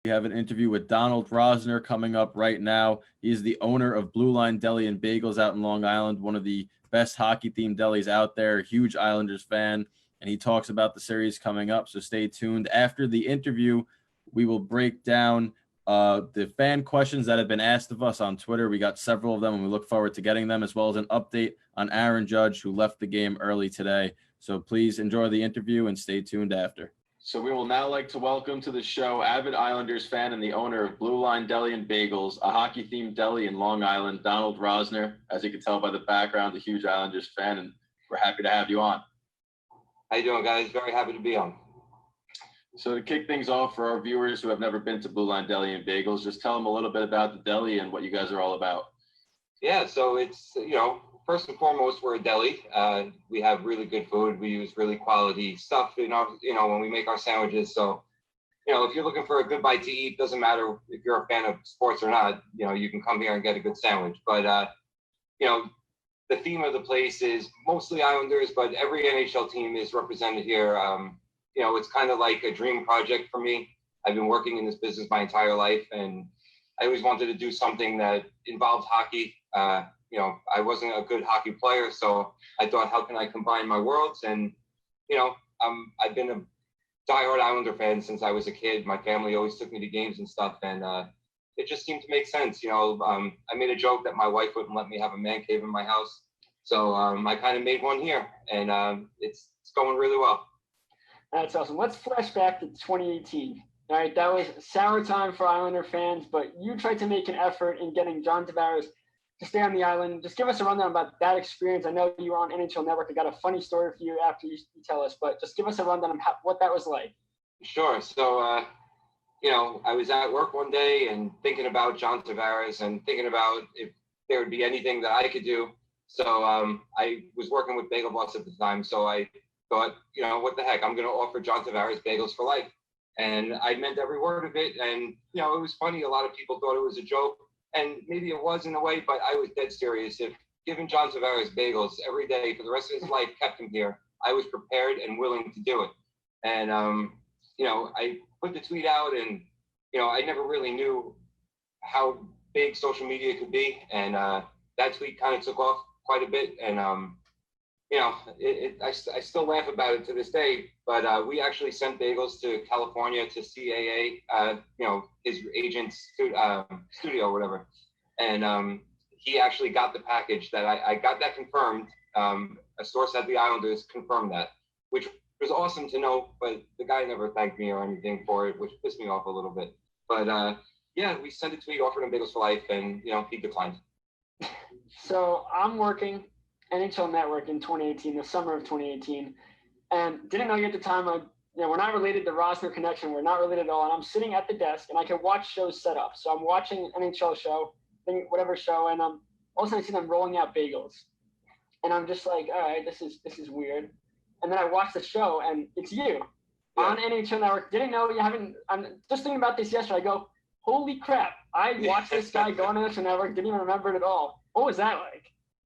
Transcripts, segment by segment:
We have an interview with Donald Rosner coming up right now. He is the owner of Blue Line Deli and Bagels out in Long Island, one of the best hockey-themed delis out there, huge Islanders fan, and he talks about the series coming up, so stay tuned. After the interview, we will break down the fan questions that have been asked of us on Twitter. We got several of them, and we look forward to getting them, as well as an update on Aaron Judge, who left the game early today. So please enjoy the interview and stay tuned after. So we will now like to welcome to the show avid Islanders fan and the owner of Blue Line Deli and Bagels, a hockey-themed deli in Long Island, Donald Rosner. As you can tell by the background, a huge Islanders fan, and we're happy to have you on. How you doing, guys? Very happy to be on. So to kick things off for our viewers who have never been to Blue Line Deli and Bagels, just tell them a little bit about the deli and what you guys are all about. Yeah, so it's, first and foremost, we're a deli. We have really good food. We use really quality stuff, when we make our sandwiches. So, if you're looking for a good bite to eat, doesn't matter if you're a fan of sports or not, you can come here and get a good sandwich. But, the theme of the place is mostly Islanders, but every NHL team is represented here. It's kind of like a dream project for me. I've been working in this business my entire life, and I always wanted to do something that involved hockey. I wasn't a good hockey player, so I thought, how can I combine my worlds? And, I've been a diehard Islander fan since I was a kid. My family always took me to games and stuff, and it just seemed to make sense. I made a joke that my wife wouldn't let me have a man cave in my house, so I kind of made one here, and it's going really well. That's awesome. Let's flash back to 2018. All right, that was sour time for Islander fans, but you tried to make an effort in getting John Tavares to stay on the island. Just give us a rundown about that experience. I know you were on NHL Network. I got a funny story for you after you tell us, but just give us a rundown of what that was like. Sure. So, I was at work one day and thinking about John Tavares and thinking about if there would be anything that I could do. So I was working with Bagel Boss at the time. So I thought, what the heck, I'm going to offer John Tavares bagels for life. And I meant every word of it. And, it was funny. A lot of people thought it was a joke. And maybe it was in a way, but I was dead serious. If giving John Tavares bagels every day for the rest of his life kept him here, I was prepared and willing to do it. And, I put the tweet out and, I never really knew how big social media could be. And that tweet kind of took off quite a bit. And, I still laugh about it to this day, but we actually sent bagels to California to CAA, his agent's studio or whatever. And he actually got the package that I got that confirmed. A source at the Islanders confirmed that, which was awesome to know, but the guy never thanked me or anything for it, which pissed me off a little bit. But we sent a tweet, offered him bagels for life, and, he declined. So I'm working NHL Network in 2018, the summer of 2018, and didn't know you at the time. We're not related to Rosner connection. We're not related at all. And I'm sitting at the desk, and I can watch shows set up. So I'm watching an NHL show, whatever show, and all of a sudden I see them rolling out bagels, and I'm just like, all right, this is weird. And then I watch the show, and it's you on NHL Network. Didn't know you haven't. I'm just thinking about this yesterday. I go, holy crap! I watched this guy go on NHL Network. Didn't even remember it at all. What was that like?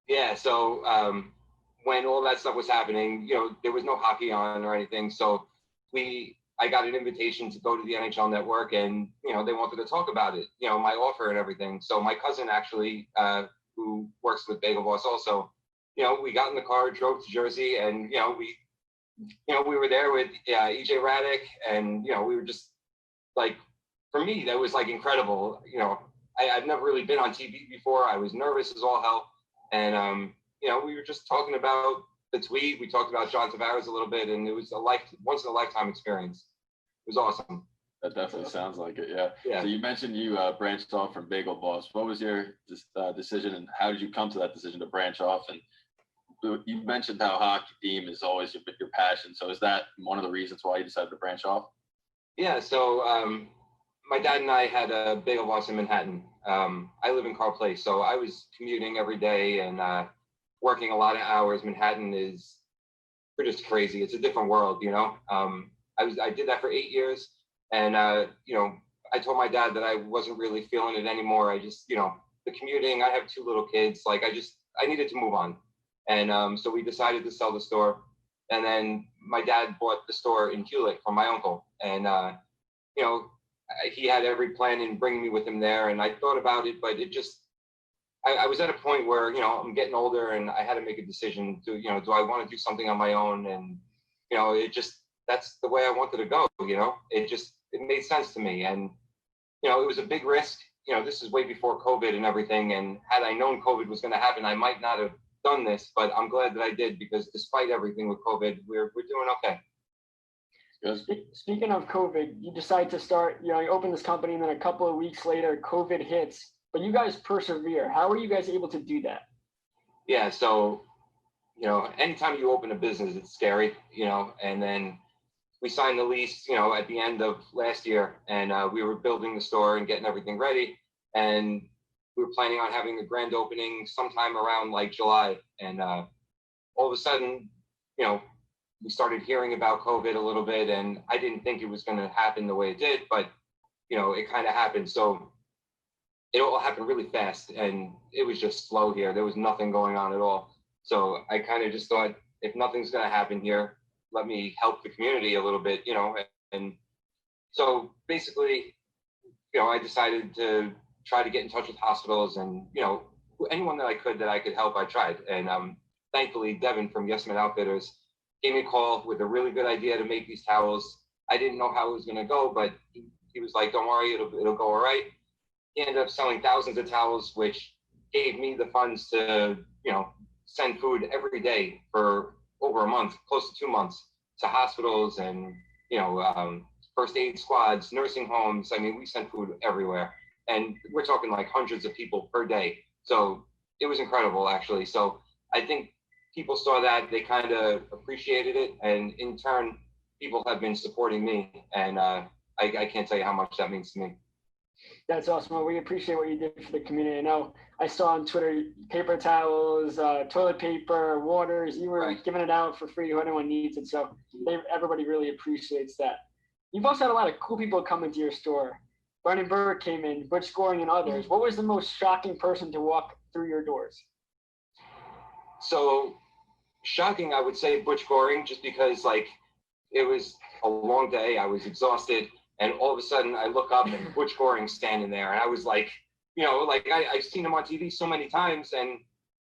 Yeah, so when all that stuff was happening, there was no hockey on or anything. So I got an invitation to go to the NHL Network, and, they wanted to talk about it, my offer and everything. So my cousin actually, who works with Bagel Boss also, we got in the car, drove to Jersey, and, we were there with EJ Radick, and, we were just like, for me, that was like incredible. I've never really been on TV before. I was nervous as all hell. And, we were just talking about the tweet. We talked about John Tavares a little bit, and it was a once in a lifetime experience. It was awesome. That definitely sounds like it. Yeah. Yeah. So you mentioned you branched off from Bagel Boss. What was your decision, and how did you come to that decision to branch off? And you mentioned how hockey team is always your passion. So is that one of the reasons why you decided to branch off? Yeah. So, my dad and I had a Bagel Boss in Manhattan. I live in Carl Place, so I was commuting every day and working a lot of hours. Manhattan is just crazy. It's a different world, I did that for 8 years, and I told my dad that I wasn't really feeling it anymore. I just, the commuting. I have 2 little kids. Like I needed to move on, and so we decided to sell the store. And then my dad bought the store in Hewlett from my uncle, and he had every plan in bringing me with him there, and I thought about it, but it just, I was at a point where, I'm getting older and I had to make a decision to, do I want to do something on my own? And, it just, that's the way I wanted to go, it made sense to me. And, it was a big risk. This is way before COVID and everything. And had I known COVID was going to happen, I might not have done this, but I'm glad that I did, because despite everything with COVID, we're doing okay. Speaking of COVID, you decide to start, you open this company, and then a couple of weeks later, COVID hits, but you guys persevere. How are you guys able to do that? Yeah. So, anytime you open a business, it's scary, and then we signed the lease, at the end of last year, and we were building the store and getting everything ready. And we were planning on having the grand opening sometime around like July. And all of a sudden, we started hearing about COVID a little bit, and I didn't think it was going to happen the way it did, but, it kind of happened. So it all happened really fast, and it was just slow here. There was nothing going on at all. So I kind of just thought, if nothing's going to happen here, let me help the community a little bit, and so basically, I decided to try to get in touch with hospitals, and, anyone that I could help, I tried. And thankfully, Devin from Yes Men Outfitters gave me a call with a really good idea to make these towels. I didn't know how it was going to go, but he was like, don't worry, it'll go all right. He ended up selling thousands of towels, which gave me the funds to, send food every day for over a month, close to 2 months, to hospitals and, first aid squads, nursing homes. I mean, we sent food everywhere, and we're talking like hundreds of people per day. So it was incredible, actually. So I think people saw that, they kind of appreciated it, and in turn, people have been supporting me, and I can't tell you how much that means to me. That's awesome. Well, we appreciate what you did for the community. I know I saw on Twitter, paper towels, toilet paper, waters. You were giving it out for free to anyone needs it. So everybody really appreciates that. You've also had a lot of cool people come into your store. Brendan Burke came in, Butch Scoring, and others. What was the most shocking person to walk through your doors? So shocking, I would say Butch Scoring, just because it was a long day. I was exhausted. And all of a sudden I look up and Butch Goring's standing there. And I was like, I've seen him on TV so many times, and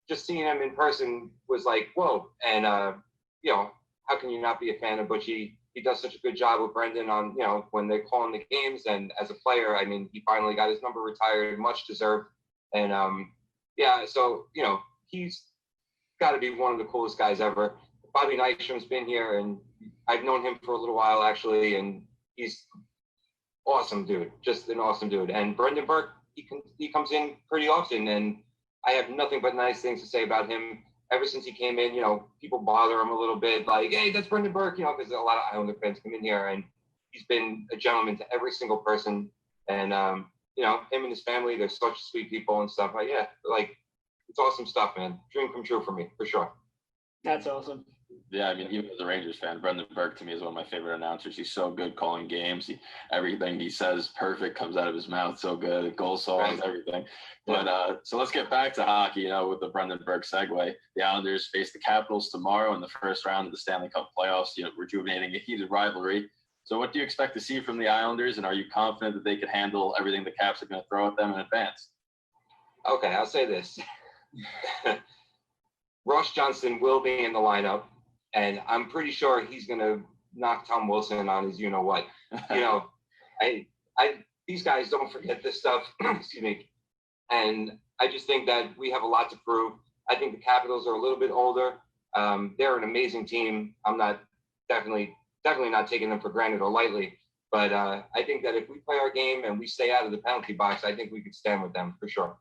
just seeing him in person was like, whoa. And, how can you not be a fan of Butch? He does such a good job with Brendan on, when they're calling the games. And as a player, I mean, he finally got his number retired, much deserved. And, so, he's got to be one of the coolest guys ever. Bobby Nystrom's been here, and I've known him for a little while, actually, and he's awesome dude, just an awesome dude. And Brendan Burke, he comes in pretty often, and I have nothing but nice things to say about him. Ever since he came in, people bother him a little bit, like, hey, that's Brendan Burke, because a lot of Islander fans come in here, and he's been a gentleman to every single person. And him and his family, they're such sweet people and stuff. It's awesome stuff, man. Dream come true for me, for sure. That's awesome. Yeah, I mean, even as a Rangers fan, Brendan Burke to me is one of my favorite announcers. He's so good calling games. Everything he says perfect comes out of his mouth. So good, goal songs, everything. But so let's get back to hockey. With the Brendan Burke segue, the Islanders face the Capitals tomorrow in the first round of the Stanley Cup playoffs. Rejuvenating a heated rivalry. So, what do you expect to see from the Islanders, and are you confident that they could handle everything the Caps are going to throw at them in advance? Okay, I'll say this: Ross Johnston will be in the lineup. And I'm pretty sure he's going to knock Tom Wilson on his what. These guys don't forget this stuff. Excuse me. And I just think that we have a lot to prove. I think the Capitals are a little bit older. They're an amazing team. I'm not definitely not taking them for granted or lightly. But I think that if we play our game and we stay out of the penalty box, I think we could stand with them for sure.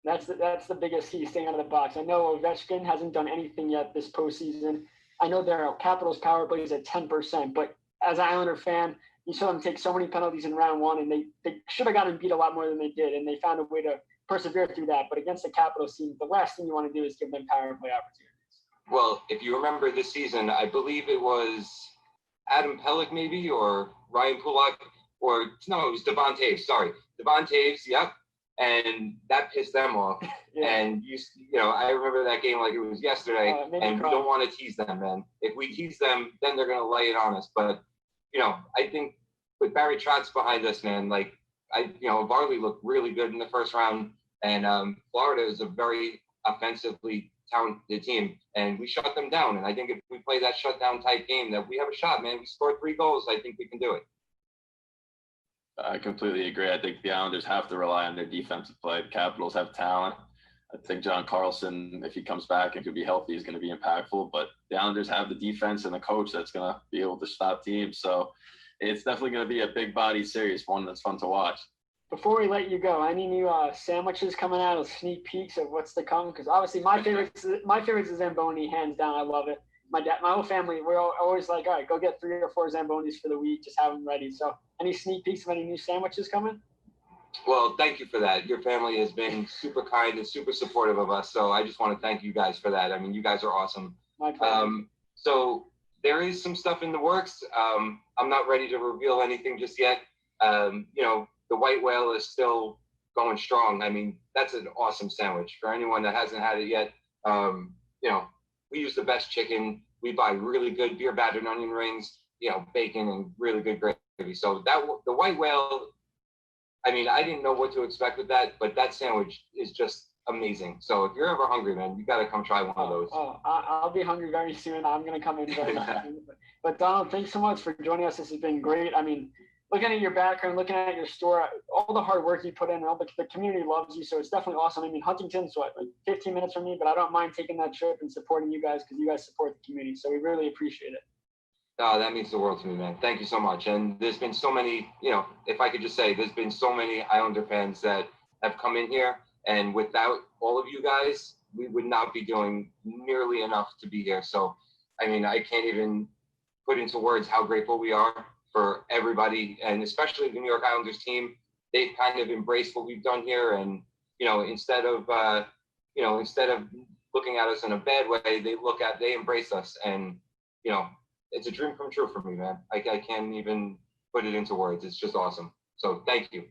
That's the biggest key, staying out of the box. I know Ovechkin hasn't done anything yet this postseason. I know their Capitals power play is at 10%, but as an Islander fan, you saw them take so many penalties in round one, and they should have gotten beat a lot more than they did, and they found a way to persevere through that. But against the Capitals team, the last thing you want to do is give them power play opportunities. Well, if you remember this season, I believe it was Adam Pelech maybe, or Ryan Pulock, it was Devon Taves. Sorry, Devon Taves, yep. And that pissed them off. Yeah. And I remember that game like it was yesterday. And we don't want to tease them, man. If we tease them, then they're going to lay it on us. But I think with Barry Trotz behind us, man, like Varley looked really good in the first round, and Florida is a very offensively talented team, and we shut them down. And I think if we play that shutdown type game, that we have a shot, man. We scored 3 goals. I think we can do it. I completely agree. I think the Islanders have to rely on their defensive play. The Capitals have talent. I think John Carlson, if he comes back and could be healthy, is going to be impactful. But the Islanders have the defense and the coach that's going to be able to stop teams. So it's definitely going to be a big body series, one that's fun to watch. Before we let you go, any new sandwiches coming out, of sneak peeks of what's to come? Because obviously my favorite is Zamboni, hands down. I love it. My whole family, we're always like, all right, go get 3 or 4 Zambonis for the week. Just have them ready. So any sneak peeks of any new sandwiches coming? Well, thank you for that. Your family has been super kind and super supportive of us. So I just want to thank you guys for that. I mean, you guys are awesome. My pleasure. So there is some stuff in the works. I'm not ready to reveal anything just yet. The white whale is still going strong. I mean, that's an awesome sandwich. For anyone that hasn't had it yet, we use the best chicken. We buy really good beer battered onion rings, bacon and really good gravy. So the white whale, I mean, I didn't know what to expect with that, but that sandwich is just amazing. So if you're ever hungry, man, you got to come try one of those. I'll be hungry very soon. I'm going to come in very soon. But Donald, thanks so much for joining us. This has been great. I mean, looking at your background, looking at your store, all the hard work you put in, all the community loves you. So it's definitely awesome. I mean, Huntington's like 15 minutes from me, but I don't mind taking that trip and supporting you guys because you guys support the community. So we really appreciate it. Oh, that means the world to me, man. Thank you so much. And there's been so many, if I could just say, there's been so many Islander fans that have come in here. And without all of you guys, we would not be doing nearly enough to be here. So, I mean, I can't even put into words how grateful we are for everybody, and especially the New York Islanders team. They've kind of embraced what we've done here. And, instead of looking at us in a bad way, they embrace us. And, it's a dream come true for me, man. I can't even put it into words. It's just awesome. So thank you.